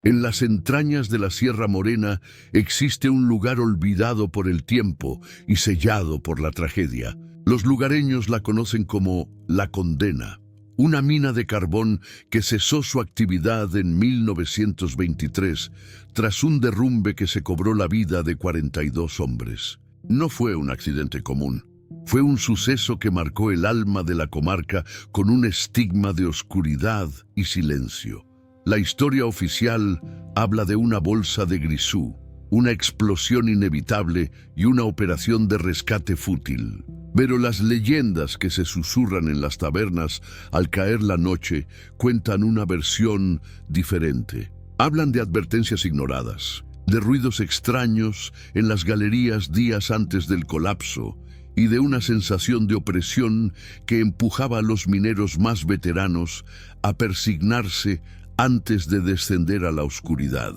En las entrañas de la Sierra Morena existe un lugar olvidado por el tiempo y sellado por la tragedia. Los lugareños la conocen como La Condena, una mina de carbón que cesó su actividad en 1923 tras un derrumbe que se cobró la vida de 42 hombres. No fue un accidente común. Fue un suceso que marcó el alma de la comarca con un estigma de oscuridad y silencio. La historia oficial habla de una bolsa de grisú, una explosión inevitable y una operación de rescate fútil. Pero las leyendas que se susurran en las tabernas al caer la noche cuentan una versión diferente. Hablan de advertencias ignoradas, de ruidos extraños en las galerías días antes del colapso y de una sensación de opresión que empujaba a los mineros más veteranos a persignarse antes de descender a la oscuridad.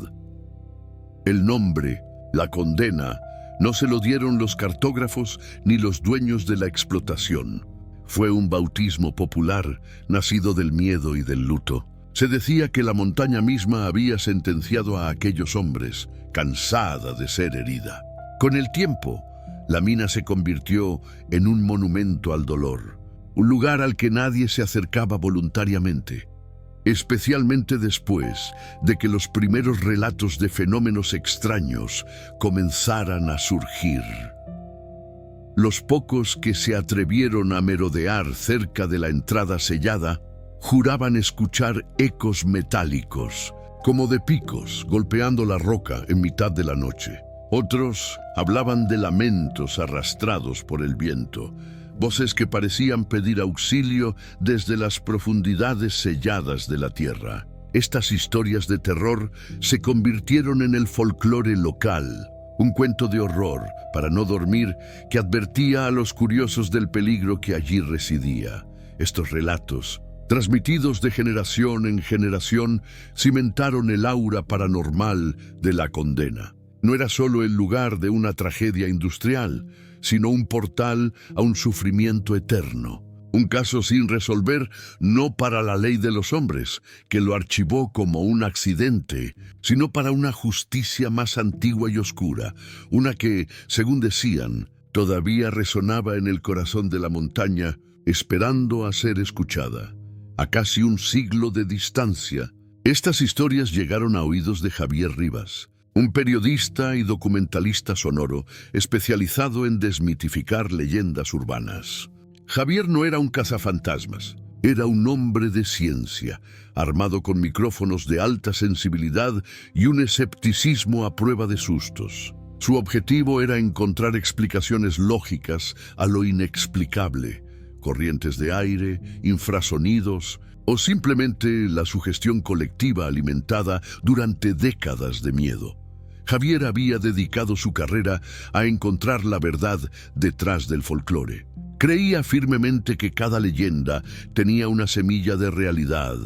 El nombre, La Condena, no se lo dieron los cartógrafos ni los dueños de la explotación. Fue un bautismo popular, nacido del miedo y del luto. Se decía que la montaña misma había sentenciado a aquellos hombres, cansada de ser herida. Con el tiempo, la mina se convirtió en un monumento al dolor, un lugar al que nadie se acercaba voluntariamente, especialmente después de que los primeros relatos de fenómenos extraños comenzaran a surgir. Los pocos que se atrevieron a merodear cerca de la entrada sellada juraban escuchar ecos metálicos, como de picos golpeando la roca en mitad de la noche. Otros hablaban de lamentos arrastrados por el viento, voces que parecían pedir auxilio desde las profundidades selladas de la tierra. Estas historias de terror se convirtieron en el folclore local, un cuento de horror para no dormir que advertía a los curiosos del peligro que allí residía. Estos relatos, transmitidos de generación en generación, cimentaron el aura paranormal de La Condena. No era solo el lugar de una tragedia industrial, sino un portal a un sufrimiento eterno. Un caso sin resolver, no para la ley de los hombres, que lo archivó como un accidente, sino para una justicia más antigua y oscura, una que, según decían, todavía resonaba en el corazón de la montaña, esperando a ser escuchada. A casi un siglo de distancia, estas historias llegaron a oídos de Javier Rivas, un periodista y documentalista sonoro especializado en desmitificar leyendas urbanas. Javier no era un cazafantasmas, era un hombre de ciencia, armado con micrófonos de alta sensibilidad y un escepticismo a prueba de sustos. Su objetivo era encontrar explicaciones lógicas a lo inexplicable, corrientes de aire, infrasonidos o simplemente la sugestión colectiva alimentada durante décadas de miedo. Javier había dedicado su carrera a encontrar la verdad detrás del folclore. Creía firmemente que cada leyenda tenía una semilla de realidad,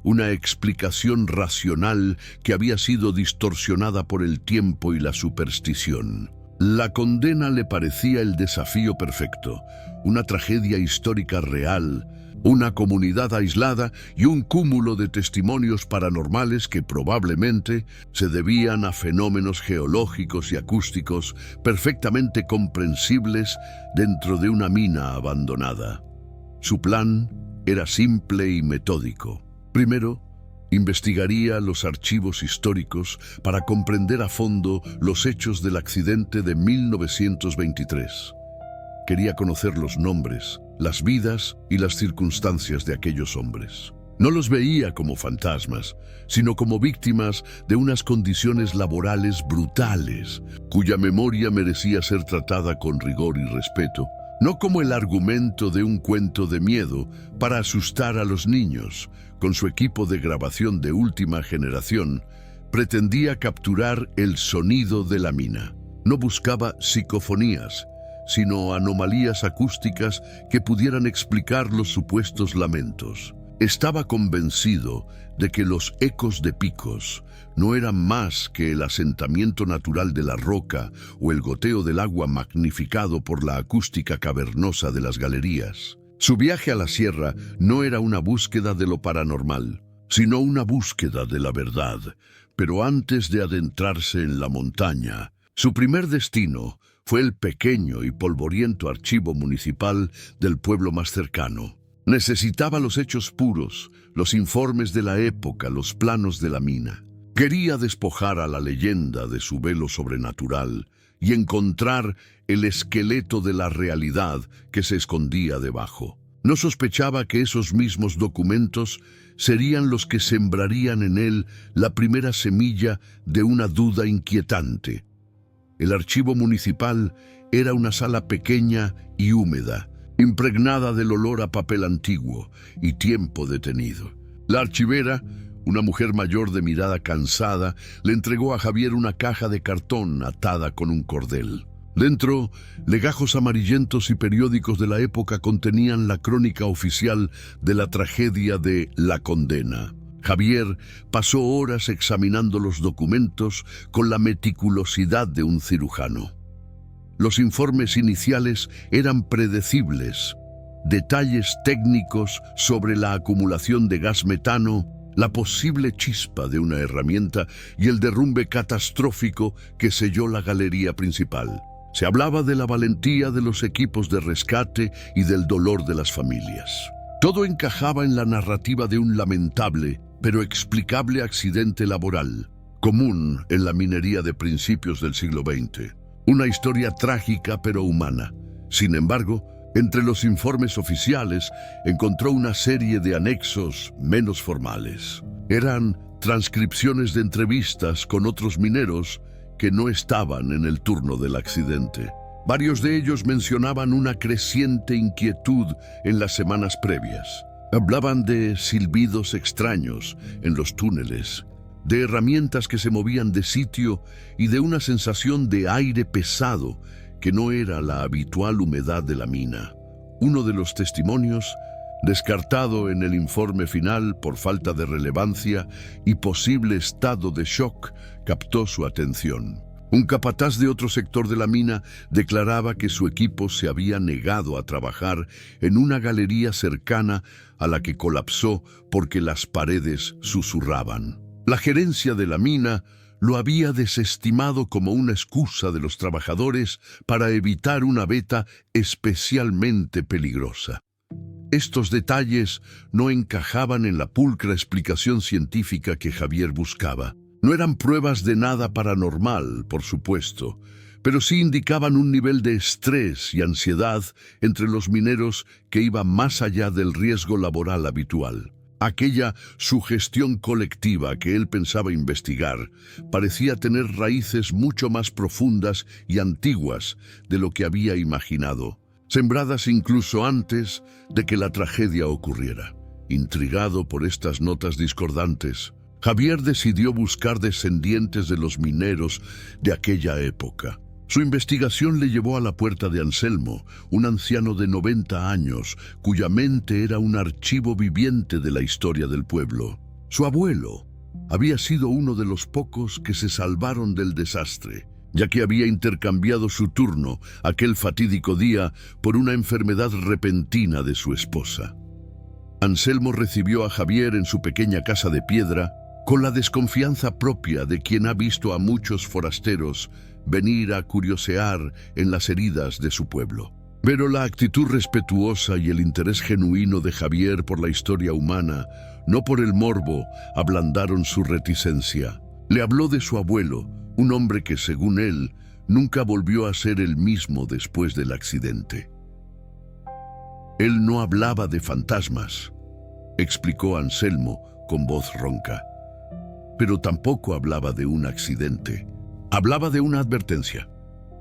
una explicación racional que había sido distorsionada por el tiempo y la superstición. La Condena le parecía el desafío perfecto, una tragedia histórica real, una comunidad aislada y un cúmulo de testimonios paranormales que probablemente se debían a fenómenos geológicos y acústicos perfectamente comprensibles dentro de una mina abandonada. Su plan era simple y metódico. Primero, investigaría los archivos históricos para comprender a fondo los hechos del accidente de 1923. Quería conocer los nombres, las vidas y las circunstancias de aquellos hombres. No los veía como fantasmas, sino como víctimas de unas condiciones laborales brutales, cuya memoria merecía ser tratada con rigor y respeto, no como el argumento de un cuento de miedo para asustar a los niños. Con su equipo de grabación de última generación, pretendía capturar el sonido de la mina. No buscaba psicofonías, sino anomalías acústicas que pudieran explicar los supuestos lamentos. Estaba convencido de que los ecos de picos no eran más que el asentamiento natural de la roca o el goteo del agua magnificado por la acústica cavernosa de las galerías. Su viaje a la sierra no era una búsqueda de lo paranormal, sino una búsqueda de la verdad, Pero antes de adentrarse en la montaña, su primer destino fue el pequeño y polvoriento archivo municipal del pueblo más cercano. Necesitaba los hechos puros, los informes de la época, los planos de la mina. Quería despojar a la leyenda de su velo sobrenatural y encontrar el esqueleto de la realidad que se escondía debajo. No sospechaba que esos mismos documentos serían los que sembrarían en él la primera semilla de una duda inquietante. El archivo municipal era una sala pequeña y húmeda, impregnada del olor a papel antiguo y tiempo detenido. La archivera, una mujer mayor de mirada cansada, le entregó a Javier una caja de cartón atada con un cordel. Dentro, legajos amarillentos y periódicos de la época contenían la crónica oficial de la tragedia de La Condena. Javier pasó horas examinando los documentos con la meticulosidad de un cirujano. Los informes iniciales eran predecibles. Detalles técnicos sobre la acumulación de gas metano, la posible chispa de una herramienta y el derrumbe catastrófico que selló la galería principal. Se hablaba de la valentía de los equipos de rescate y del dolor de las familias. Todo encajaba en la narrativa de un lamentable, pero explicable accidente laboral, común en la minería de principios del siglo XX. Una historia trágica pero humana. Sin embargo, entre los informes oficiales encontró una serie de anexos menos formales. Eran transcripciones de entrevistas con otros mineros que no estaban en el turno del accidente. Varios de ellos mencionaban una creciente inquietud en las semanas previas. Hablaban de silbidos extraños en los túneles, de herramientas que se movían de sitio y de una sensación de aire pesado que no era la habitual humedad de la mina. Uno de los testimonios, descartado en el informe final por falta de relevancia y posible estado de shock, captó su atención. Un capataz de otro sector de la mina declaraba que su equipo se había negado a trabajar en una galería cercana a la que colapsó porque las paredes susurraban. La gerencia de la mina lo había desestimado como una excusa de los trabajadores para evitar una veta especialmente peligrosa. Estos detalles no encajaban en la pulcra explicación científica que Javier buscaba. No eran pruebas de nada paranormal, por supuesto, pero sí indicaban un nivel de estrés y ansiedad entre los mineros que iba más allá del riesgo laboral habitual. Aquella sugestión colectiva que él pensaba investigar parecía tener raíces mucho más profundas y antiguas de lo que había imaginado, sembradas incluso antes de que la tragedia ocurriera. Intrigado por estas notas discordantes, Javier decidió buscar descendientes de los mineros de aquella época. Su investigación le llevó a la puerta de Anselmo, un anciano de 90 años, cuya mente era un archivo viviente de la historia del pueblo. Su abuelo había sido uno de los pocos que se salvaron del desastre, ya que había intercambiado su turno aquel fatídico día por una enfermedad repentina de su esposa. Anselmo recibió a Javier en su pequeña casa de piedra con la desconfianza propia de quien ha visto a muchos forasteros venir a curiosear en las heridas de su pueblo. Pero la actitud respetuosa y el interés genuino de Javier por la historia humana, no por el morbo, ablandaron su reticencia. Le habló de su abuelo, un hombre que, según él, nunca volvió a ser el mismo después del accidente. Él no hablaba de fantasmas, explicó Anselmo con voz ronca, pero tampoco hablaba de un accidente. Hablaba de una advertencia.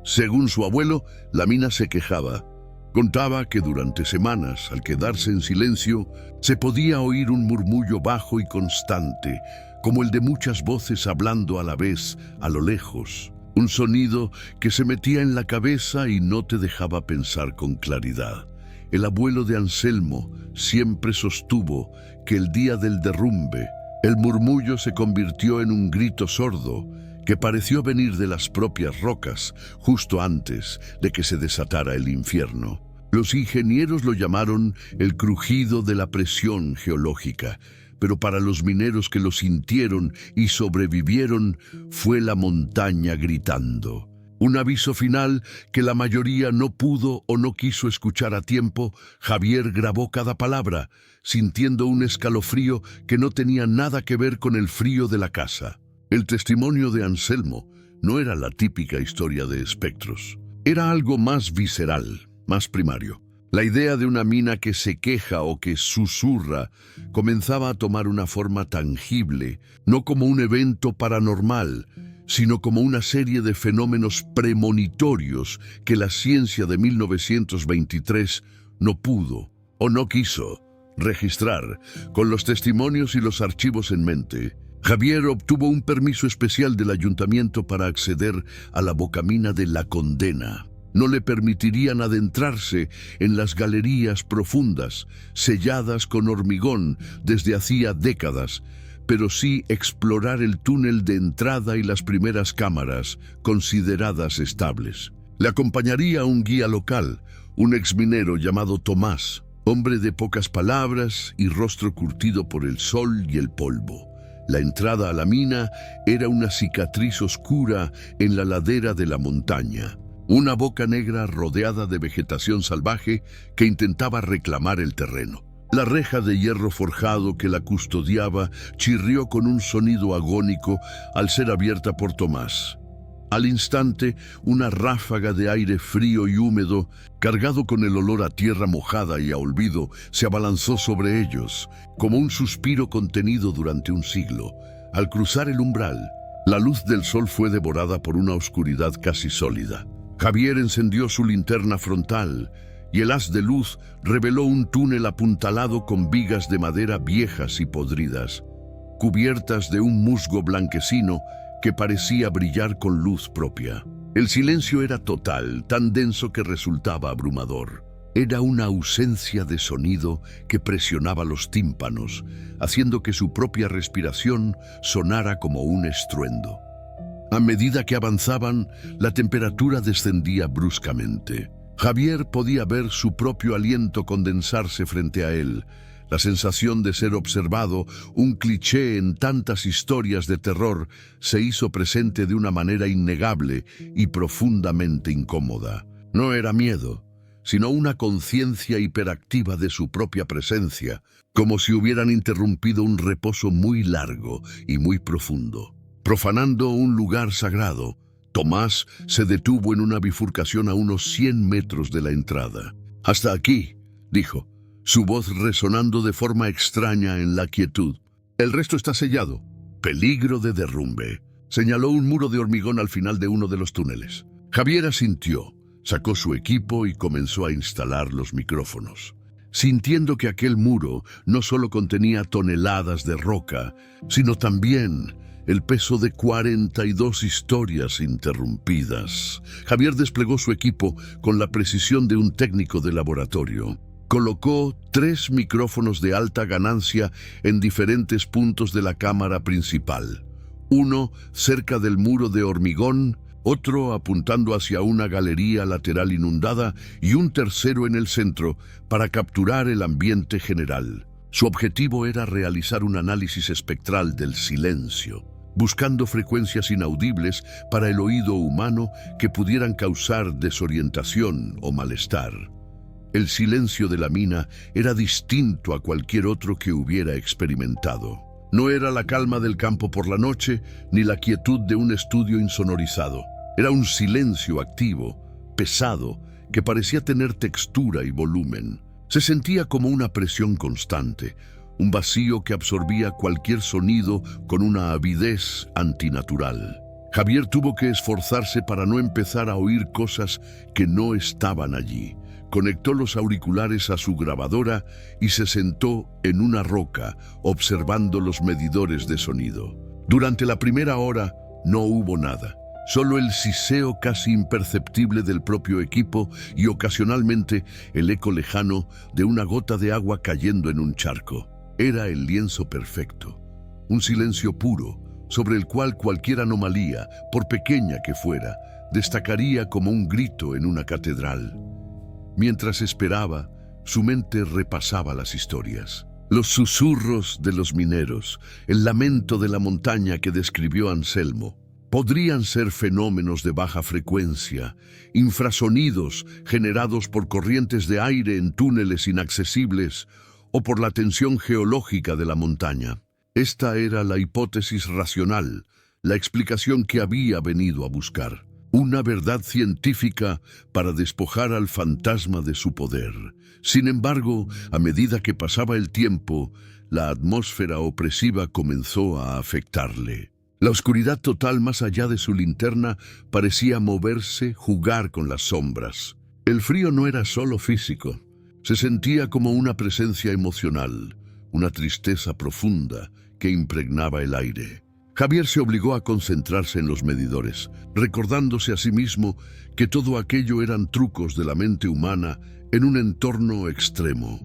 Según su abuelo, la mina se quejaba. Contaba que durante semanas, al quedarse en silencio, se podía oír un murmullo bajo y constante, como el de muchas voces hablando a la vez, a lo lejos. Un sonido que se metía en la cabeza y no te dejaba pensar con claridad. El abuelo de Anselmo siempre sostuvo que el día del derrumbe, el murmullo se convirtió en un grito sordo que pareció venir de las propias rocas justo antes de que se desatara el infierno. Los ingenieros lo llamaron el crujido de la presión geológica, pero para los mineros que lo sintieron y sobrevivieron fue la montaña gritando. Un aviso final que la mayoría no pudo o no quiso escuchar a tiempo. Javier grabó cada palabra, sintiendo un escalofrío que no tenía nada que ver con el frío de la casa. El testimonio de Anselmo no era la típica historia de espectros. Era algo más visceral, más primario. La idea de una mina que se queja o que susurra comenzaba a tomar una forma tangible, no como un evento paranormal, sino como una serie de fenómenos premonitorios que la ciencia de 1923 no pudo o no quiso registrar. Con los testimonios y los archivos en mente, Javier obtuvo un permiso especial del ayuntamiento para acceder a la bocamina de La Condena. No le permitirían adentrarse en las galerías profundas, selladas con hormigón desde hacía décadas, pero sí explorar el túnel de entrada y las primeras cámaras, consideradas estables. Le acompañaría un guía local, un exminero llamado Tomás, hombre de pocas palabras y rostro curtido por el sol y el polvo. La entrada a la mina era una cicatriz oscura en la ladera de la montaña. Una boca negra rodeada de vegetación salvaje que intentaba reclamar el terreno. La reja de hierro forjado que la custodiaba chirrió con un sonido agónico al ser abierta por Tomás. Al instante, una ráfaga de aire frío y húmedo, cargado con el olor a tierra mojada y a olvido, se abalanzó sobre ellos, como un suspiro contenido durante un siglo. Al cruzar el umbral, la luz del sol fue devorada por una oscuridad casi sólida. Javier encendió su linterna frontal y el haz de luz reveló un túnel apuntalado con vigas de madera viejas y podridas, cubiertas de un musgo blanquecino que parecía brillar con luz propia. El silencio era total, tan denso que resultaba abrumador. Era una ausencia de sonido que presionaba los tímpanos, haciendo que su propia respiración sonara como un estruendo. A medida que avanzaban, la temperatura descendía bruscamente. Javier podía ver su propio aliento condensarse frente a él. La sensación de ser observado, un cliché en tantas historias de terror, se hizo presente de una manera innegable y profundamente incómoda. No era miedo, sino una conciencia hiperactiva de su propia presencia, como si hubieran interrumpido un reposo muy largo y muy profundo. Profanando un lugar sagrado, Tomás se detuvo en una bifurcación a unos 100 metros de la entrada. «Hasta aquí», dijo, su voz resonando de forma extraña en la quietud. «El resto está sellado. Peligro de derrumbe», señaló un muro de hormigón al final de uno de los túneles. Javier asintió, sacó su equipo y comenzó a instalar los micrófonos, sintiendo que aquel muro no solo contenía toneladas de roca, sino también el peso de 42 historias interrumpidas. Javier desplegó su equipo con la precisión de un técnico de laboratorio. Colocó 3 micrófonos de alta ganancia en diferentes puntos de la cámara principal. Uno cerca del muro de hormigón, otro apuntando hacia una galería lateral inundada y un tercero en el centro para capturar el ambiente general. Su objetivo era realizar un análisis espectral del silencio, buscando frecuencias inaudibles para el oído humano que pudieran causar desorientación o malestar. El silencio de la mina era distinto a cualquier otro que hubiera experimentado. No era la calma del campo por la noche, ni la quietud de un estudio insonorizado. Era un silencio activo, pesado, que parecía tener textura y volumen. Se sentía como una presión constante, un vacío que absorbía cualquier sonido con una avidez antinatural. Javier tuvo que esforzarse para no empezar a oír cosas que no estaban allí. Conectó los auriculares a su grabadora y se sentó en una roca, observando los medidores de sonido. Durante la primera hora no hubo nada, solo el siseo casi imperceptible del propio equipo y ocasionalmente el eco lejano de una gota de agua cayendo en un charco. Era el lienzo perfecto, un silencio puro, sobre el cual cualquier anomalía, por pequeña que fuera, destacaría como un grito en una catedral. Mientras esperaba, su mente repasaba las historias. Los susurros de los mineros, el lamento de la montaña que describió Anselmo, podrían ser fenómenos de baja frecuencia, infrasonidos generados por corrientes de aire en túneles inaccesibles o por la tensión geológica de la montaña. Esta era la hipótesis racional, la explicación que había venido a buscar. Una verdad científica para despojar al fantasma de su poder. Sin embargo, a medida que pasaba el tiempo, la atmósfera opresiva comenzó a afectarle. La oscuridad total más allá de su linterna parecía moverse, jugar con las sombras. El frío no era solo físico, se sentía como una presencia emocional, una tristeza profunda que impregnaba el aire. Javier se obligó a concentrarse en los medidores, recordándose a sí mismo que todo aquello eran trucos de la mente humana en un entorno extremo.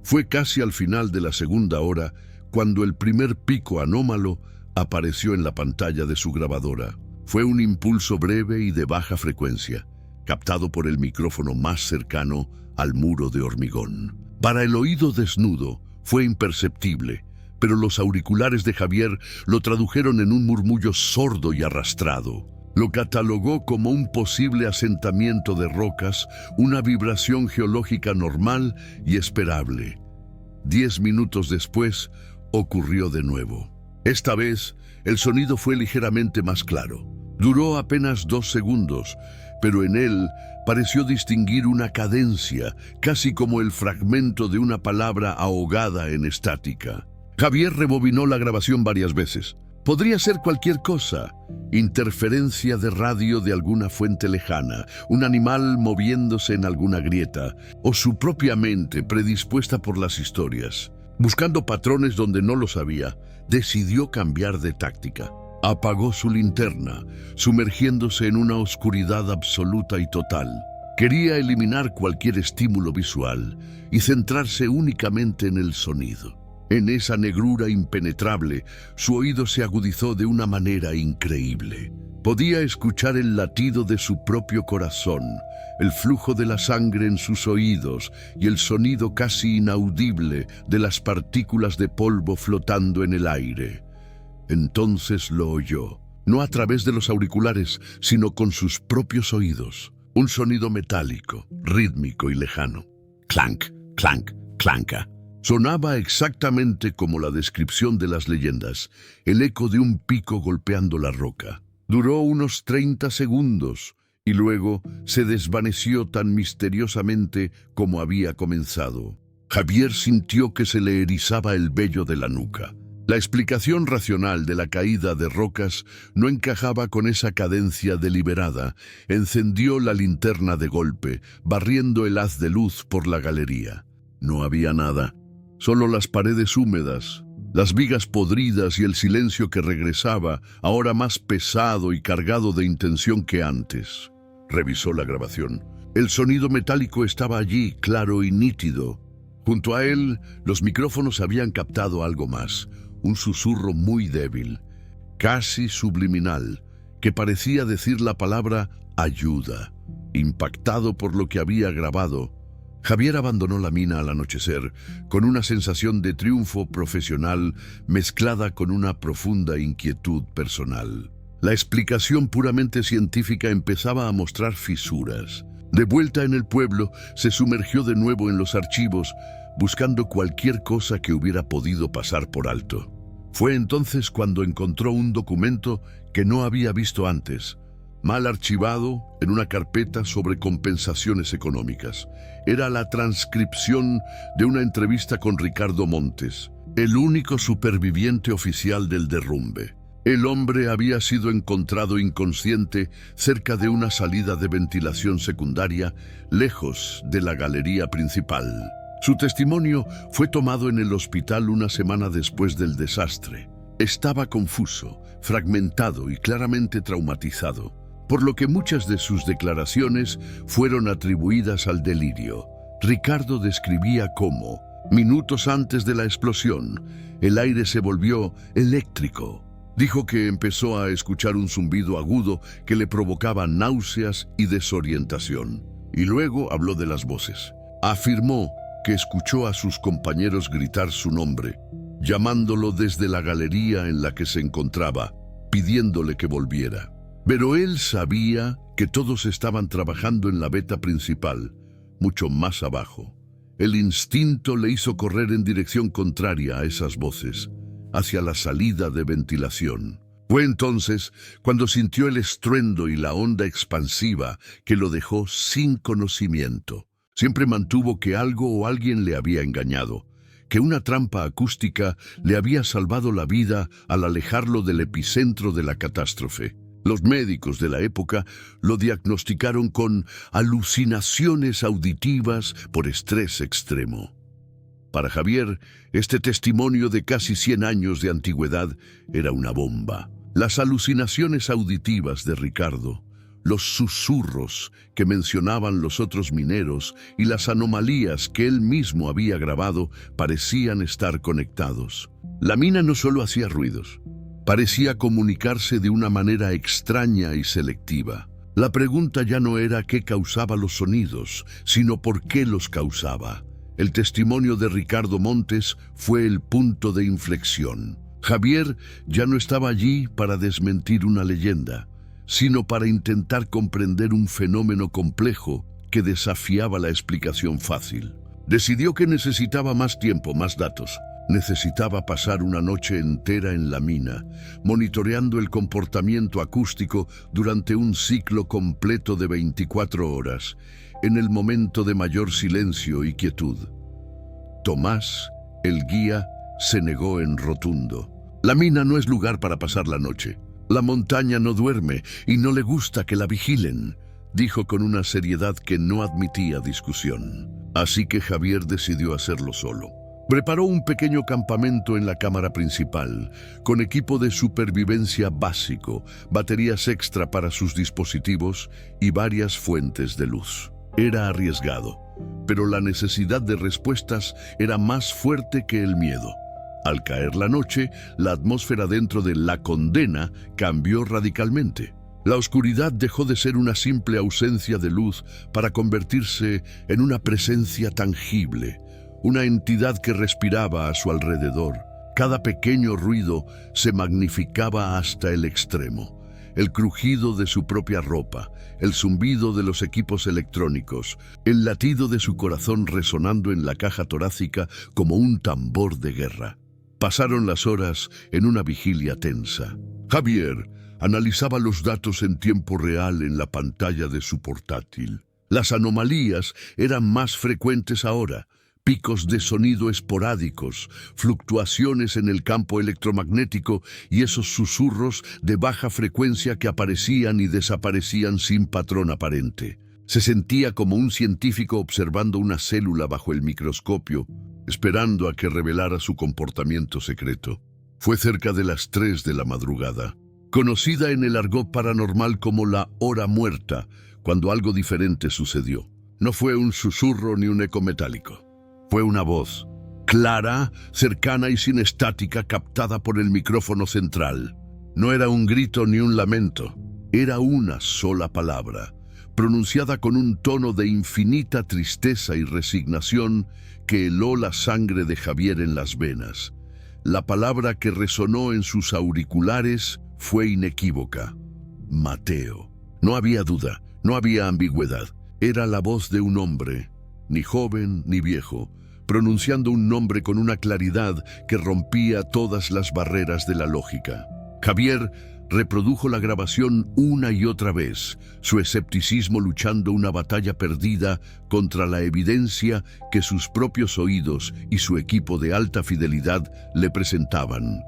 Fue casi al final de la segunda hora cuando el primer pico anómalo apareció en la pantalla de su grabadora. Fue un impulso breve y de baja frecuencia, captado por el micrófono más cercano al muro de hormigón. Para el oído desnudo fue imperceptible, pero los auriculares de Javier lo tradujeron en un murmullo sordo y arrastrado. Lo catalogó como un posible asentamiento de rocas, una vibración geológica normal y esperable. 10 minutos después, ocurrió de nuevo. Esta vez, el sonido fue ligeramente más claro. Duró apenas 2 segundos, pero en él pareció distinguir una cadencia, casi como el fragmento de una palabra ahogada en estática. Javier rebobinó la grabación varias veces. Podría ser cualquier cosa. Interferencia de radio de alguna fuente lejana, un animal moviéndose en alguna grieta, o su propia mente predispuesta por las historias. Buscando patrones donde no los había, decidió cambiar de táctica. Apagó su linterna, sumergiéndose en una oscuridad absoluta y total. Quería eliminar cualquier estímulo visual y centrarse únicamente en el sonido. En esa negrura impenetrable, su oído se agudizó de una manera increíble. Podía escuchar el latido de su propio corazón, el flujo de la sangre en sus oídos y el sonido casi inaudible de las partículas de polvo flotando en el aire. Entonces lo oyó, no a través de los auriculares, sino con sus propios oídos. Un sonido metálico, rítmico y lejano. Clank, clank, clanca. Sonaba exactamente como la descripción de las leyendas, el eco de un pico golpeando la roca. Duró unos 30 segundos y luego se desvaneció tan misteriosamente como había comenzado. Javier sintió que se le erizaba el vello de la nuca. La explicación racional de la caída de rocas no encajaba con esa cadencia deliberada. Encendió la linterna de golpe, barriendo el haz de luz por la galería. No había nada. Solo las paredes húmedas, las vigas podridas y el silencio que regresaba, ahora más pesado y cargado de intención que antes. Revisó la grabación. El sonido metálico estaba allí, claro y nítido. Junto a él, los micrófonos habían captado algo más, un susurro muy débil, casi subliminal, que parecía decir la palabra ayuda. Impactado por lo que había grabado, Javier abandonó la mina al anochecer, con una sensación de triunfo profesional mezclada con una profunda inquietud personal. La explicación puramente científica empezaba a mostrar fisuras. De vuelta en el pueblo, se sumergió de nuevo en los archivos, buscando cualquier cosa que hubiera podido pasar por alto. Fue entonces cuando encontró un documento que no había visto antes, mal archivado en una carpeta sobre compensaciones económicas. Era la transcripción de una entrevista con Ricardo Montes, el único superviviente oficial del derrumbe. El hombre había sido encontrado inconsciente cerca de una salida de ventilación secundaria, lejos de la galería principal. Su testimonio fue tomado en el hospital una semana después del desastre. Estaba confuso, fragmentado y claramente traumatizado, por lo que muchas de sus declaraciones fueron atribuidas al delirio. Ricardo describía cómo, minutos antes de la explosión, el aire se volvió eléctrico. Dijo que empezó a escuchar un zumbido agudo que le provocaba náuseas y desorientación. Y luego habló de las voces. Afirmó que escuchó a sus compañeros gritar su nombre, llamándolo desde la galería en la que se encontraba, pidiéndole que volviera. Pero él sabía que todos estaban trabajando en la veta principal, mucho más abajo. El instinto le hizo correr en dirección contraria a esas voces, hacia la salida de ventilación. Fue entonces cuando sintió el estruendo y la onda expansiva que lo dejó sin conocimiento. Siempre mantuvo que algo o alguien le había engañado, que una trampa acústica le había salvado la vida al alejarlo del epicentro de la catástrofe. Los médicos de la época lo diagnosticaron con alucinaciones auditivas por estrés extremo. Para Javier, este testimonio de casi 100 años de antigüedad era una bomba. Las alucinaciones auditivas de Ricardo, los susurros que mencionaban los otros mineros y las anomalías que él mismo había grabado parecían estar conectados. La mina no solo hacía ruidos, parecía comunicarse de una manera extraña y selectiva. La pregunta ya no era qué causaba los sonidos, sino por qué los causaba. El testimonio de Ricardo Montes fue el punto de inflexión. Javier ya no estaba allí para desmentir una leyenda, sino para intentar comprender un fenómeno complejo que desafiaba la explicación fácil. Decidió que necesitaba más tiempo, más datos. Necesitaba pasar una noche entera en la mina, monitoreando el comportamiento acústico durante un ciclo completo de 24 horas, en el momento de mayor silencio y quietud. Tomás, el guía, se negó en rotundo. La mina no es lugar para pasar la noche. La montaña no duerme y no le gusta que la vigilen, dijo con una seriedad que no admitía discusión. Así que Javier decidió hacerlo solo. Preparó un pequeño campamento en la cámara principal, con equipo de supervivencia básico, baterías extra para sus dispositivos y varias fuentes de luz. Era arriesgado, pero la necesidad de respuestas era más fuerte que el miedo. Al caer la noche, la atmósfera dentro de La Condena cambió radicalmente. La oscuridad dejó de ser una simple ausencia de luz para convertirse en una presencia tangible, una entidad que respiraba a su alrededor. Cada pequeño ruido se magnificaba hasta el extremo. El crujido de su propia ropa, el zumbido de los equipos electrónicos, el latido de su corazón resonando en la caja torácica como un tambor de guerra. Pasaron las horas en una vigilia tensa. Javier analizaba los datos en tiempo real en la pantalla de su portátil. Las anomalías eran más frecuentes ahora. Picos de sonido esporádicos, fluctuaciones en el campo electromagnético y esos susurros de baja frecuencia que aparecían y desaparecían sin patrón aparente. Se sentía como un científico observando una célula bajo el microscopio, esperando a que revelara su comportamiento secreto. Fue cerca de las 3 de la madrugada, conocida en el argot paranormal como la hora muerta, cuando algo diferente sucedió. No fue un susurro ni un eco metálico. Fue una voz, clara, cercana y sin estática, captada por el micrófono central. No era un grito ni un lamento, era una sola palabra, pronunciada con un tono de infinita tristeza y resignación que heló la sangre de Javier en las venas. La palabra que resonó en sus auriculares fue inequívoca: Mateo. No había duda, no había ambigüedad. Era la voz de un hombre, ni joven ni viejo, pronunciando un nombre con una claridad que rompía todas las barreras de la lógica. Javier reprodujo la grabación una y otra vez, su escepticismo luchando una batalla perdida contra la evidencia que sus propios oídos y su equipo de alta fidelidad le presentaban.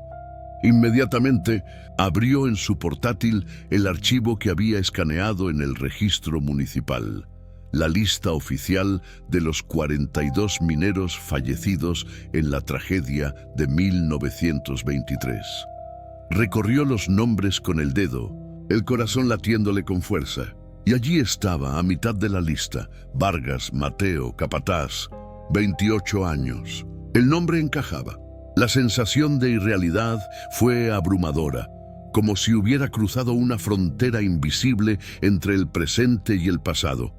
Inmediatamente abrió en su portátil el archivo que había escaneado en el registro municipal. La lista oficial de los 42 mineros fallecidos en la tragedia de 1923. Recorrió los nombres con el dedo, el corazón latiéndole con fuerza. Y allí estaba, a mitad de la lista, Vargas Mateo Capataz, 28 años. El nombre encajaba. La sensación de irrealidad fue abrumadora, como si hubiera cruzado una frontera invisible entre el presente y el pasado.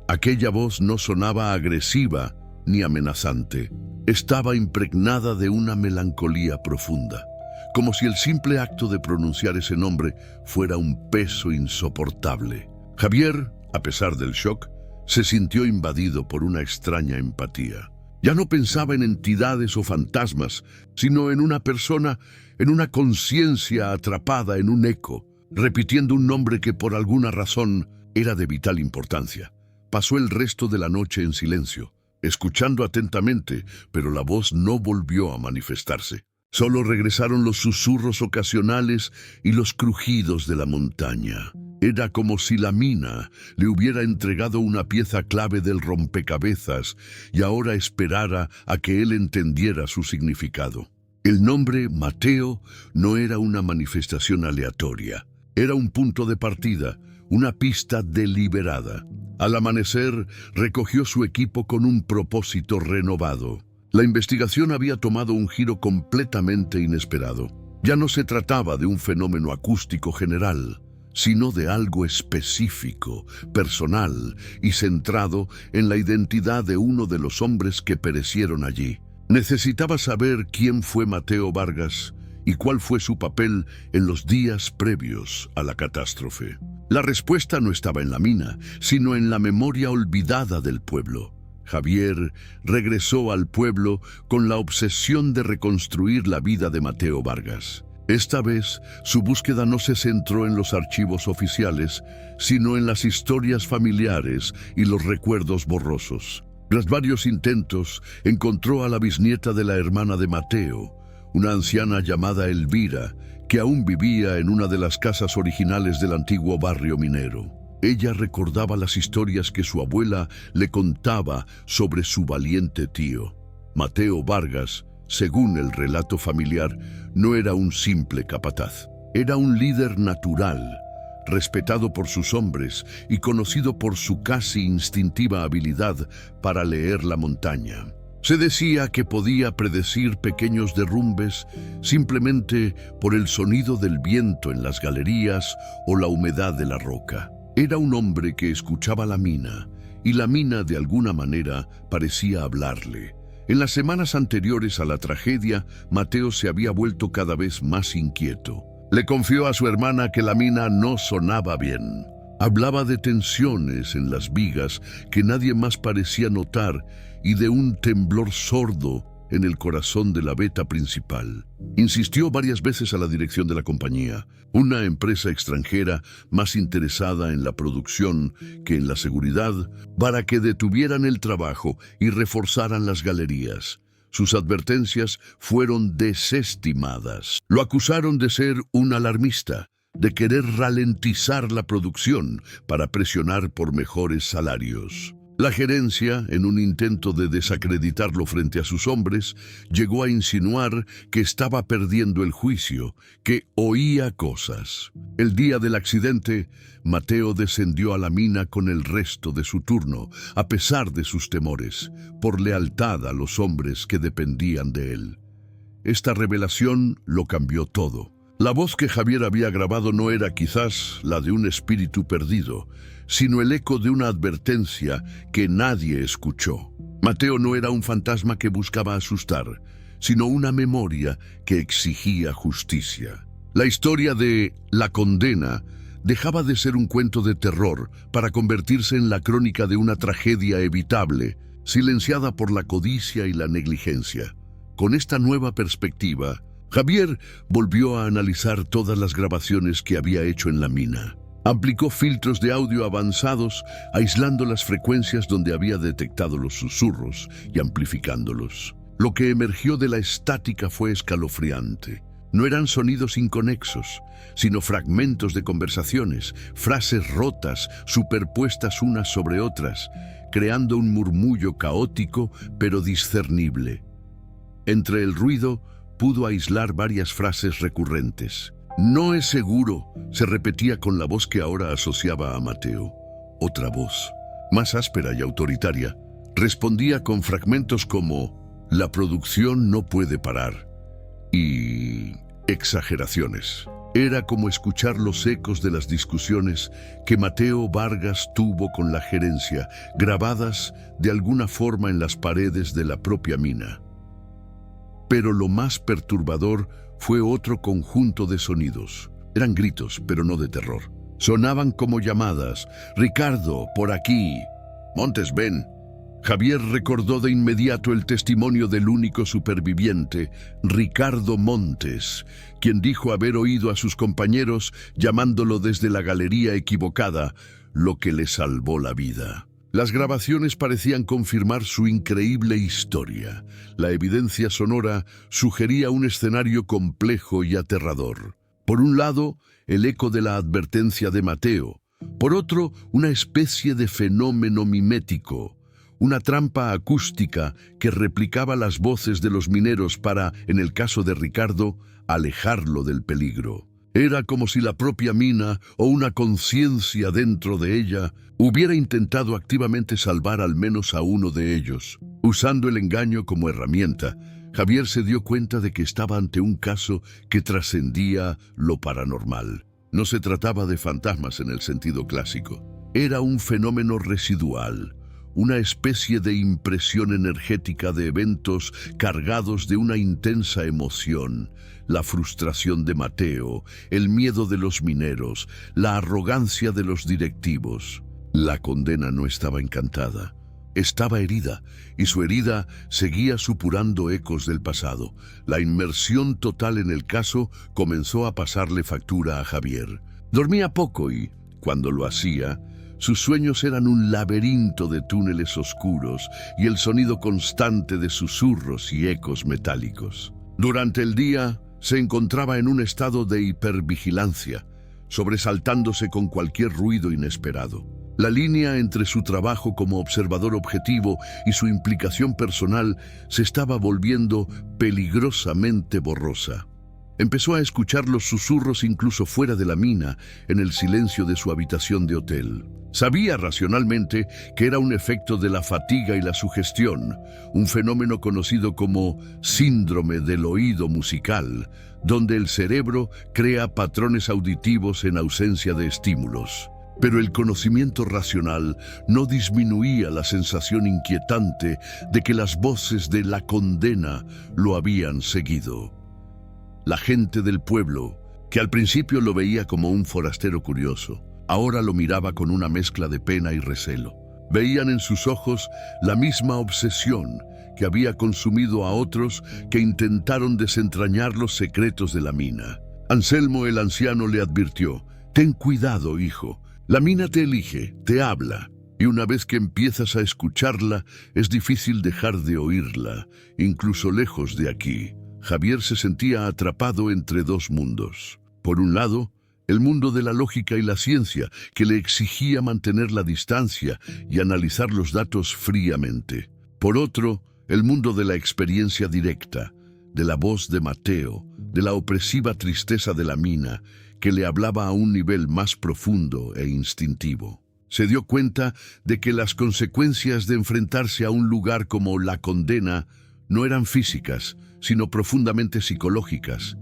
Aquella voz no sonaba agresiva, ni amenazante. Estaba impregnada de una melancolía profunda, como si el simple acto de pronunciar ese nombre fuera un peso insoportable. Javier, a pesar del shock, se sintió invadido por una extraña empatía. Ya no pensaba en entidades o fantasmas, sino en una persona, en una conciencia atrapada en un eco, repitiendo un nombre que por alguna razón era de vital importancia. Pasó el resto de la noche en silencio, escuchando atentamente, pero la voz no volvió a manifestarse. Solo regresaron los susurros ocasionales y los crujidos de la montaña. Era como si la mina le hubiera entregado una pieza clave del rompecabezas y ahora esperara a que él entendiera su significado. El nombre Mateo no era una manifestación aleatoria, era un punto de partida, una pista deliberada. Al amanecer, recogió su equipo con un propósito renovado. La investigación había tomado un giro completamente inesperado. Ya no se trataba de un fenómeno acústico general, sino de algo específico, personal y centrado en la identidad de uno de los hombres que perecieron allí. Necesitaba saber quién fue Mateo Vargas y cuál fue su papel en los días previos a la catástrofe. La respuesta no estaba en la mina, sino en la memoria olvidada del pueblo. Javier regresó al pueblo con la obsesión de reconstruir la vida de Mateo Vargas. Esta vez, su búsqueda no se centró en los archivos oficiales, sino en las historias familiares y los recuerdos borrosos. Tras varios intentos, encontró a la bisnieta de la hermana de Mateo, una anciana llamada Elvira, que aún vivía en una de las casas originales del antiguo barrio minero. Ella recordaba las historias que su abuela le contaba sobre su valiente tío. Mateo Vargas, según el relato familiar, no era un simple capataz. Era un líder natural, respetado por sus hombres y conocido por su casi instintiva habilidad para leer la montaña. Se decía que podía predecir pequeños derrumbes simplemente por el sonido del viento en las galerías o la humedad de la roca. Era un hombre que escuchaba la mina, y la mina de alguna manera parecía hablarle. En las semanas anteriores a la tragedia, Mateo se había vuelto cada vez más inquieto. Le confió a su hermana que la mina no sonaba bien. Hablaba de tensiones en las vigas que nadie más parecía notar y de un temblor sordo en el corazón de la veta principal. Insistió varias veces a la dirección de la compañía, una empresa extranjera más interesada en la producción que en la seguridad, para que detuvieran el trabajo y reforzaran las galerías. Sus advertencias fueron desestimadas. Lo acusaron de ser un alarmista, de querer ralentizar la producción para presionar por mejores salarios. La gerencia, en un intento de desacreditarlo frente a sus hombres, llegó a insinuar que estaba perdiendo el juicio, que oía cosas. El día del accidente, Mateo descendió a la mina con el resto de su turno, a pesar de sus temores, por lealtad a los hombres que dependían de él. Esta revelación lo cambió todo. La voz que Javier había grabado no era quizás la de un espíritu perdido, sino el eco de una advertencia que nadie escuchó. Mateo no era un fantasma que buscaba asustar, sino una memoria que exigía justicia. La historia de La Condena dejaba de ser un cuento de terror para convertirse en la crónica de una tragedia evitable, silenciada por la codicia y la negligencia. Con esta nueva perspectiva, Javier volvió a analizar todas las grabaciones que había hecho en la mina. Aplicó filtros de audio avanzados, aislando las frecuencias donde había detectado los susurros y amplificándolos. Lo que emergió de la estática fue escalofriante. No eran sonidos inconexos, sino fragmentos de conversaciones, frases rotas, superpuestas unas sobre otras, creando un murmullo caótico pero discernible. Entre el ruido, pudo aislar varias frases recurrentes. «No es seguro», se repetía con la voz que ahora asociaba a Mateo. Otra voz, más áspera y autoritaria, respondía con fragmentos como «La producción no puede parar» y exageraciones. Era como escuchar los ecos de las discusiones que Mateo Vargas tuvo con la gerencia, grabadas de alguna forma en las paredes de la propia mina. Pero lo más perturbador fue otro conjunto de sonidos. Eran gritos, pero no de terror. Sonaban como llamadas. «Ricardo, por aquí». «Montes, ven». Javier recordó de inmediato el testimonio del único superviviente, Ricardo Montes, quien dijo haber oído a sus compañeros llamándolo desde la galería equivocada, lo que le salvó la vida. Las grabaciones parecían confirmar su increíble historia. La evidencia sonora sugería un escenario complejo y aterrador. Por un lado, el eco de la advertencia de Mateo. Por otro, una especie de fenómeno mimético. Una trampa acústica que replicaba las voces de los mineros para, en el caso de Ricardo, alejarlo del peligro. Era como si la propia mina o una conciencia dentro de ella hubiera intentado activamente salvar al menos a uno de ellos. Usando el engaño como herramienta, Javier se dio cuenta de que estaba ante un caso que trascendía lo paranormal. No se trataba de fantasmas en el sentido clásico. Era un fenómeno residual, una especie de impresión energética de eventos cargados de una intensa emoción, la frustración de Mateo, el miedo de los mineros, la arrogancia de los directivos. La condena no estaba encantada, estaba herida, y su herida seguía supurando ecos del pasado. La inmersión total en el caso comenzó a pasarle factura a Javier. Dormía poco y, cuando lo hacía, sus sueños eran un laberinto de túneles oscuros y el sonido constante de susurros y ecos metálicos. Durante el día, se encontraba en un estado de hipervigilancia, sobresaltándose con cualquier ruido inesperado. La línea entre su trabajo como observador objetivo y su implicación personal se estaba volviendo peligrosamente borrosa. Empezó a escuchar los susurros incluso fuera de la mina, en el silencio de su habitación de hotel. Sabía racionalmente que era un efecto de la fatiga y la sugestión, un fenómeno conocido como síndrome del oído musical, donde el cerebro crea patrones auditivos en ausencia de estímulos. Pero el conocimiento racional no disminuía la sensación inquietante de que las voces de la condena lo habían seguido. La gente del pueblo, que al principio lo veía como un forastero curioso, ahora lo miraba con una mezcla de pena y recelo. Veían en sus ojos la misma obsesión que había consumido a otros que intentaron desentrañar los secretos de la mina. Anselmo el anciano le advirtió: «Ten cuidado, hijo. La mina te elige, te habla, y una vez que empiezas a escucharla, es difícil dejar de oírla, incluso lejos de aquí». Javier se sentía atrapado entre dos mundos. Por un lado, el mundo de la lógica y la ciencia, que le exigía mantener la distancia y analizar los datos fríamente. Por otro, el mundo de la experiencia directa, de la voz de Mateo, de la opresiva tristeza de la mina, que le hablaba a un nivel más profundo e instintivo. Se dio cuenta de que las consecuencias de enfrentarse a un lugar como la condena no eran físicas, sino profundamente psicológicas.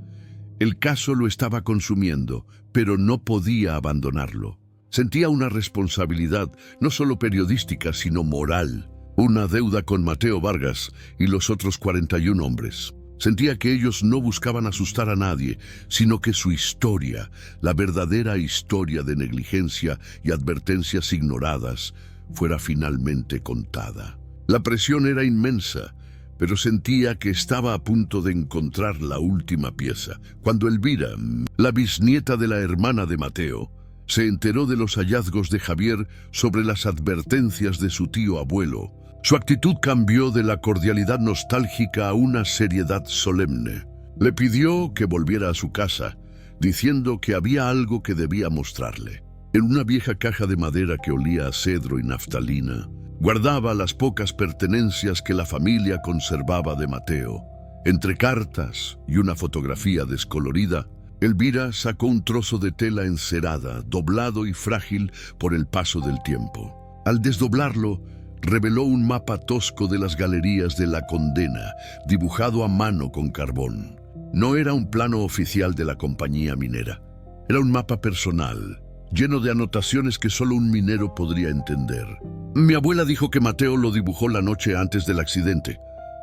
El caso lo estaba consumiendo, pero no podía abandonarlo. Sentía una responsabilidad, no solo periodística, sino moral. Una deuda con Mateo Vargas y los otros 41 hombres. Sentía que ellos no buscaban asustar a nadie, sino que su historia, la verdadera historia de negligencia y advertencias ignoradas, fuera finalmente contada. La presión era inmensa, pero sentía que estaba a punto de encontrar la última pieza, cuando Elvira, la bisnieta de la hermana de Mateo, se enteró de los hallazgos de Javier sobre las advertencias de su tío abuelo. Su actitud cambió de la cordialidad nostálgica a una seriedad solemne. Le pidió que volviera a su casa, diciendo que había algo que debía mostrarle. En una vieja caja de madera que olía a cedro y naftalina, guardaba las pocas pertenencias que la familia conservaba de Mateo. Entre cartas y una fotografía descolorida, Elvira sacó un trozo de tela encerada, doblado y frágil por el paso del tiempo. Al desdoblarlo, reveló un mapa tosco de las galerías de la condena, dibujado a mano con carbón. No era un plano oficial de la compañía minera. Era un mapa personal, lleno de anotaciones que solo un minero podría entender. Mi abuela dijo que Mateo lo dibujó la noche antes del accidente,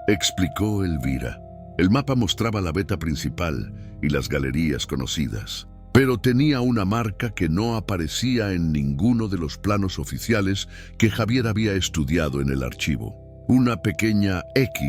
explicó Elvira. El mapa mostraba la veta principal y las galerías conocidas, pero tenía una marca que no aparecía en ninguno de los planos oficiales que Javier había estudiado en el archivo. Una pequeña X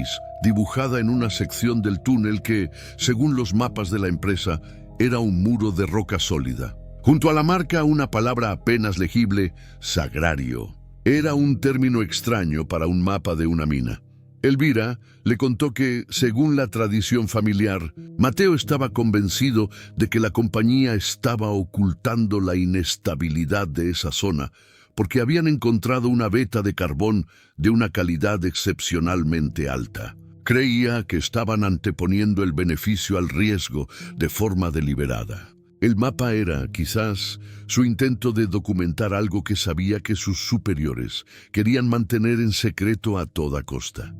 dibujada en una sección del túnel que, según los mapas de la empresa, era un muro de roca sólida. Junto a la marca, una palabra apenas legible: sagrario. Era un término extraño para un mapa de una mina. Elvira le contó que, según la tradición familiar, Mateo estaba convencido de que la compañía estaba ocultando la inestabilidad de esa zona, porque habían encontrado una veta de carbón de una calidad excepcionalmente alta. Creía que estaban anteponiendo el beneficio al riesgo de forma deliberada. El mapa era, quizás, su intento de documentar algo que sabía que sus superiores querían mantener en secreto a toda costa.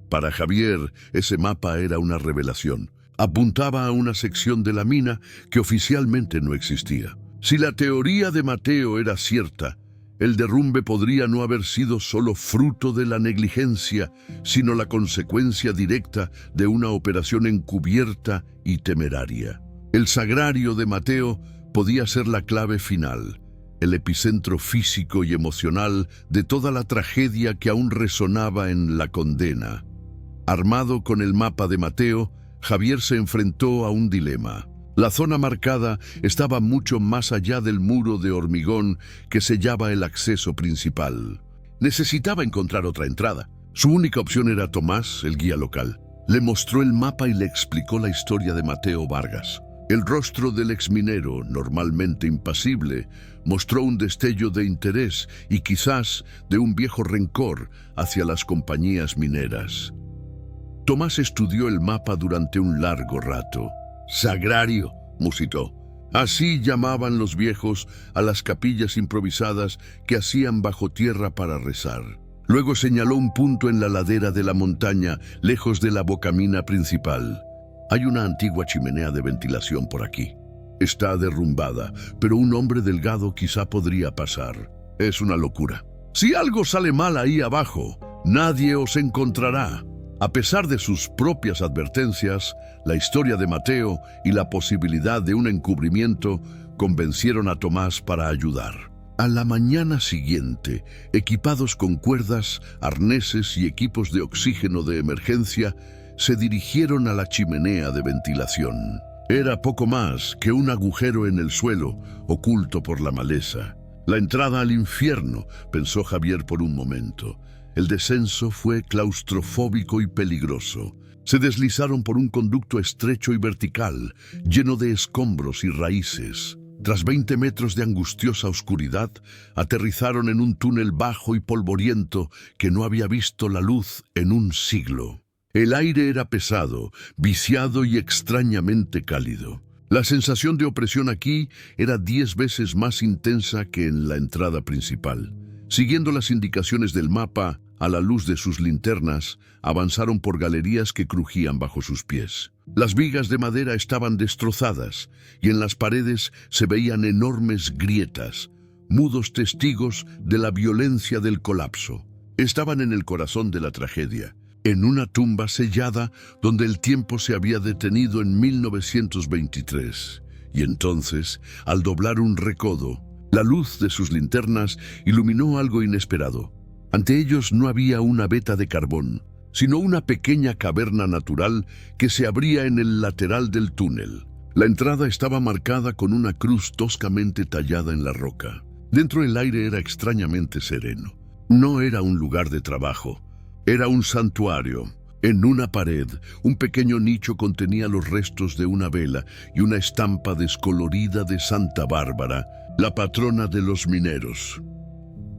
Para Javier, ese mapa era una revelación. Apuntaba a una sección de la mina que oficialmente no existía. Si la teoría de Mateo era cierta, el derrumbe podría no haber sido solo fruto de la negligencia, sino la consecuencia directa de una operación encubierta y temeraria. El sagrario de Mateo podía ser la clave final, el epicentro físico y emocional de toda la tragedia que aún resonaba en La Condena. Armado con el mapa de Mateo, Javier se enfrentó a un dilema. La zona marcada estaba mucho más allá del muro de hormigón que sellaba el acceso principal. Necesitaba encontrar otra entrada. Su única opción era Tomás, el guía local. Le mostró el mapa y le explicó la historia de Mateo Vargas. El rostro del exminero, normalmente impasible, mostró un destello de interés y quizás de un viejo rencor hacia las compañías mineras. Tomás estudió el mapa durante un largo rato. «Sagrario», musitó. Así llamaban los viejos a las capillas improvisadas que hacían bajo tierra para rezar. Luego señaló un punto en la ladera de la montaña, lejos de la bocamina principal. «Hay una antigua chimenea de ventilación por aquí. Está derrumbada, pero un hombre delgado quizá podría pasar. Es una locura. Si algo sale mal ahí abajo, nadie os encontrará». A pesar de sus propias advertencias, la historia de Mateo y la posibilidad de un encubrimiento convencieron a Tomás para ayudar. A la mañana siguiente, equipados con cuerdas, arneses y equipos de oxígeno de emergencia, se dirigieron a la chimenea de ventilación. Era poco más que un agujero en el suelo, oculto por la maleza. La entrada al infierno, pensó Javier por un momento. El descenso fue claustrofóbico y peligroso. Se deslizaron por un conducto estrecho y vertical, lleno de escombros y raíces. Tras 20 metros de angustiosa oscuridad, aterrizaron en un túnel bajo y polvoriento que no había visto la luz en un siglo. El aire era pesado, viciado y extrañamente cálido. La sensación de opresión aquí era 10 veces más intensa que en la entrada principal. Siguiendo las indicaciones del mapa, a la luz de sus linternas, avanzaron por galerías que crujían bajo sus pies. Las vigas de madera estaban destrozadas y en las paredes se veían enormes grietas, mudos testigos de la violencia del colapso. Estaban en el corazón de la tragedia, en una tumba sellada donde el tiempo se había detenido en 1923. Y entonces, al doblar un recodo, la luz de sus linternas iluminó algo inesperado. Ante ellos no había una veta de carbón, sino una pequeña caverna natural que se abría en el lateral del túnel. La entrada estaba marcada con una cruz toscamente tallada en la roca. Dentro el aire era extrañamente sereno. No era un lugar de trabajo, era un santuario. En una pared, un pequeño nicho contenía los restos de una vela y una estampa descolorida de Santa Bárbara, la patrona de los mineros.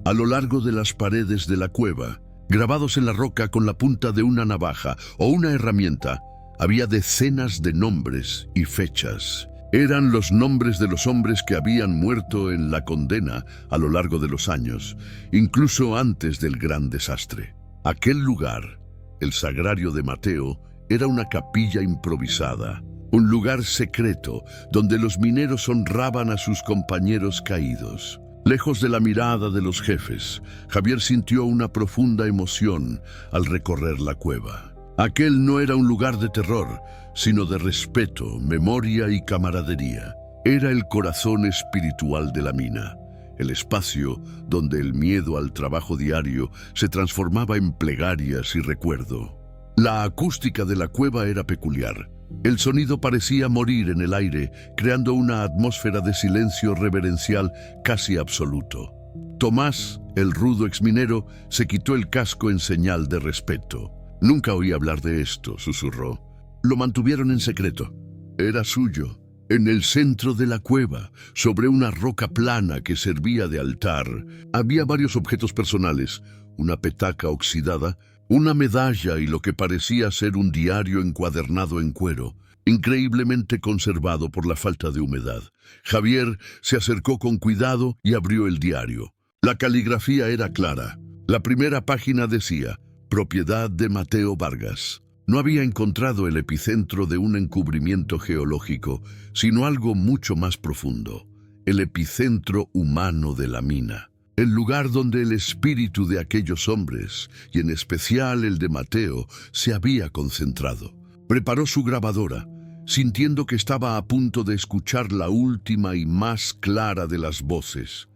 A lo largo de las paredes de la cueva, grabados en la roca con la punta de una navaja o una herramienta, había decenas de nombres y fechas. Eran los nombres de los hombres que habían muerto en La Condena a lo largo de los años, incluso antes del gran desastre. Aquel lugar, el sagrario de Mateo, era una capilla improvisada. un lugar secreto donde los mineros honraban a sus compañeros caídos. Lejos de la mirada de los jefes, Javier sintió una profunda emoción al recorrer la cueva. Aquel no era un lugar de terror, sino de respeto, memoria y camaradería. Era el corazón espiritual de la mina, el espacio donde el miedo al trabajo diario se transformaba en plegarias y recuerdo. La acústica de la cueva era peculiar. El sonido parecía morir en el aire, creando una atmósfera de silencio reverencial casi absoluto. Tomás, el rudo exminero, se quitó el casco en señal de respeto. «Nunca oí hablar de esto», susurró. Lo mantuvieron en secreto. Era suyo. En el centro de la cueva, sobre una roca plana que servía de altar, había varios objetos personales: una petaca oxidada, una medalla y lo que parecía ser un diario encuadernado en cuero, increíblemente conservado por la falta de humedad. Javier se acercó con cuidado y abrió el diario. La caligrafía era clara. La primera página decía: «Propiedad de Mateo Vargas». No había encontrado el epicentro de un encubrimiento geológico, sino algo mucho más profundo: el epicentro humano de la mina. El lugar donde el espíritu de aquellos hombres, y en especial el de Mateo, se había concentrado. Preparó su grabadora, sintiendo que estaba a punto de escuchar la última y más clara de las voces.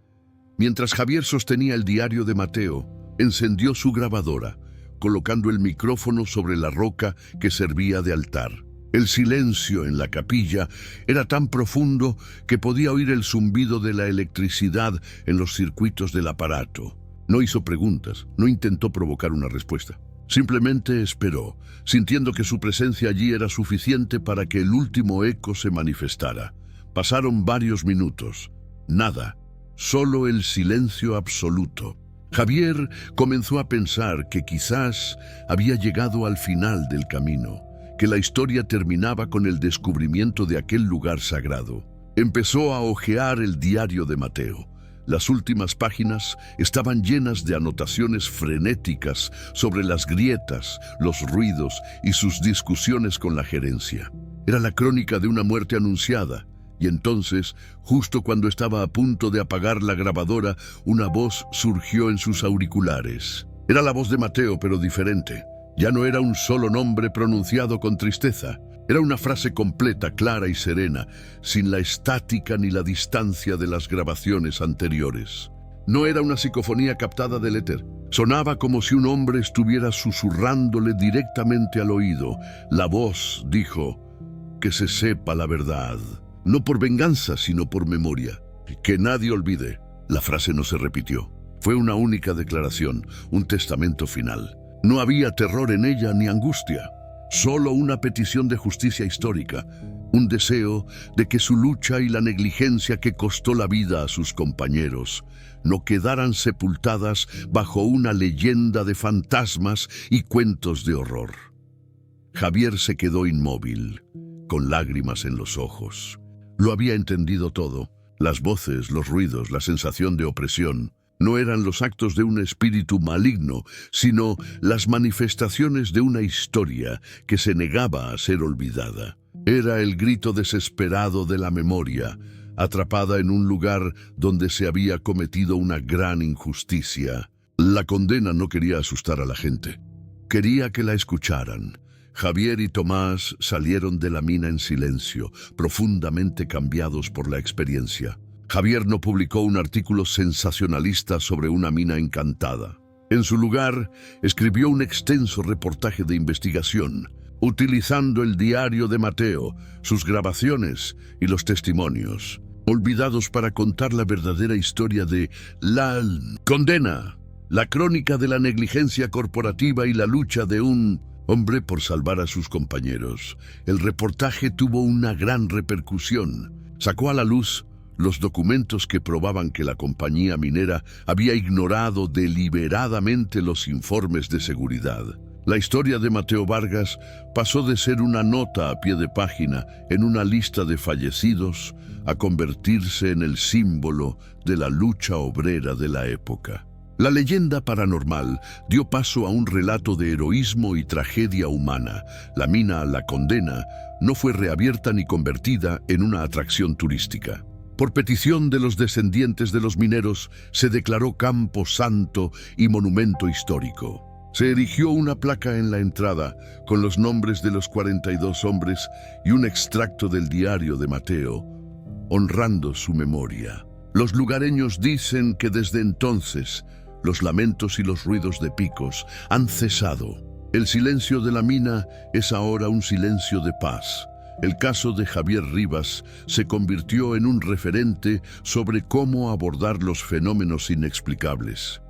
Mientras Javier sostenía el diario de Mateo, encendió su grabadora, colocando el micrófono sobre la roca que servía de altar. El silencio en la capilla era tan profundo que podía oír el zumbido de la electricidad en los circuitos del aparato. No hizo preguntas, no intentó provocar una respuesta. Simplemente esperó, sintiendo que su presencia allí era suficiente para que el último eco se manifestara. Pasaron varios minutos. Nada, solo el silencio absoluto. Javier comenzó a pensar que quizás había llegado al final del camino, que la historia terminaba con el descubrimiento de aquel lugar sagrado. Empezó a hojear el diario de Mateo. Las últimas páginas estaban llenas de anotaciones frenéticas sobre las grietas, los ruidos y sus discusiones con la gerencia. Era la crónica de una muerte anunciada. Y entonces, justo cuando estaba a punto de apagar la grabadora, una voz surgió en sus auriculares. Era la voz de Mateo, pero diferente. Ya no era un solo nombre pronunciado con tristeza. Era una frase completa, clara y serena, sin la estática ni la distancia de las grabaciones anteriores. No era una psicofonía captada del éter. Sonaba como si un hombre estuviera susurrándole directamente al oído. La voz dijo: «Que se sepa la verdad. No por venganza, sino por memoria. Que nadie olvide». La frase no se repitió. Fue una única declaración, un testamento final. No había terror en ella ni angustia. Solo una petición de justicia histórica, un deseo de que su lucha y la negligencia que costó la vida a sus compañeros no quedaran sepultadas bajo una leyenda de fantasmas y cuentos de horror. Javier se quedó inmóvil, con lágrimas en los ojos. Lo había entendido todo. Las voces, los ruidos, la sensación de opresión no eran los actos de un espíritu maligno, sino las manifestaciones de una historia que se negaba a ser olvidada. Era el grito desesperado de la memoria, atrapada en un lugar donde se había cometido una gran injusticia. La condena no quería asustar a la gente. Quería que la escucharan. Javier y Tomás salieron de la mina en silencio, profundamente cambiados por la experiencia. Javier no publicó un artículo sensacionalista sobre una mina encantada. En su lugar, escribió un extenso reportaje de investigación, utilizando el diario de Mateo, sus grabaciones y los testimonios, olvidados para contar la verdadera historia de la condena, la crónica de la negligencia corporativa y la lucha de un hombre por salvar a sus compañeros. El reportaje tuvo una gran repercusión. Sacó a la luz los documentos que probaban que la compañía minera había ignorado deliberadamente los informes de seguridad. La historia de Mateo Vargas pasó de ser una nota a pie de página en una lista de fallecidos a convertirse en el símbolo de la lucha obrera de la época. La leyenda paranormal dio paso a un relato de heroísmo y tragedia humana. La mina La Condena no fue reabierta ni convertida en una atracción turística. Por petición de los descendientes de los mineros, se declaró campo santo y monumento histórico. Se erigió una placa en la entrada con los nombres de los 42 hombres y un extracto del diario de Mateo, honrando su memoria. Los lugareños dicen que desde entonces los lamentos y los ruidos de picos han cesado. El silencio de la mina es ahora un silencio de paz. El caso de Javier Rivas se convirtió en un referente sobre cómo abordar los fenómenos inexplicables,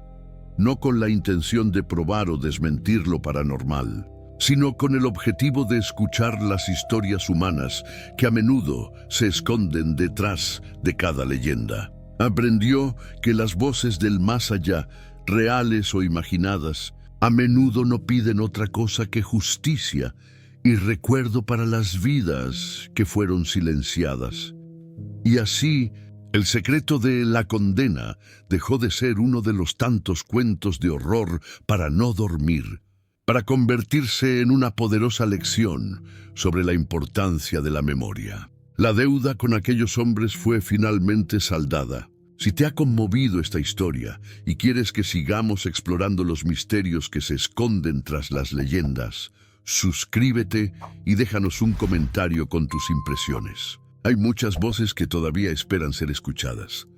no con la intención de probar o desmentir lo paranormal, sino con el objetivo de escuchar las historias humanas que a menudo se esconden detrás de cada leyenda. Aprendió que las voces del más allá, reales o imaginadas, a menudo no piden otra cosa que justicia y recuerdo para las vidas que fueron silenciadas. Y así, el secreto de La Condena dejó de ser uno de los tantos cuentos de horror para no dormir, para convertirse en una poderosa lección sobre la importancia de la memoria. La deuda con aquellos hombres fue finalmente saldada. Si te ha conmovido esta historia y quieres que sigamos explorando los misterios que se esconden tras las leyendas, suscríbete y déjanos un comentario con tus impresiones. Hay muchas voces que todavía esperan ser escuchadas.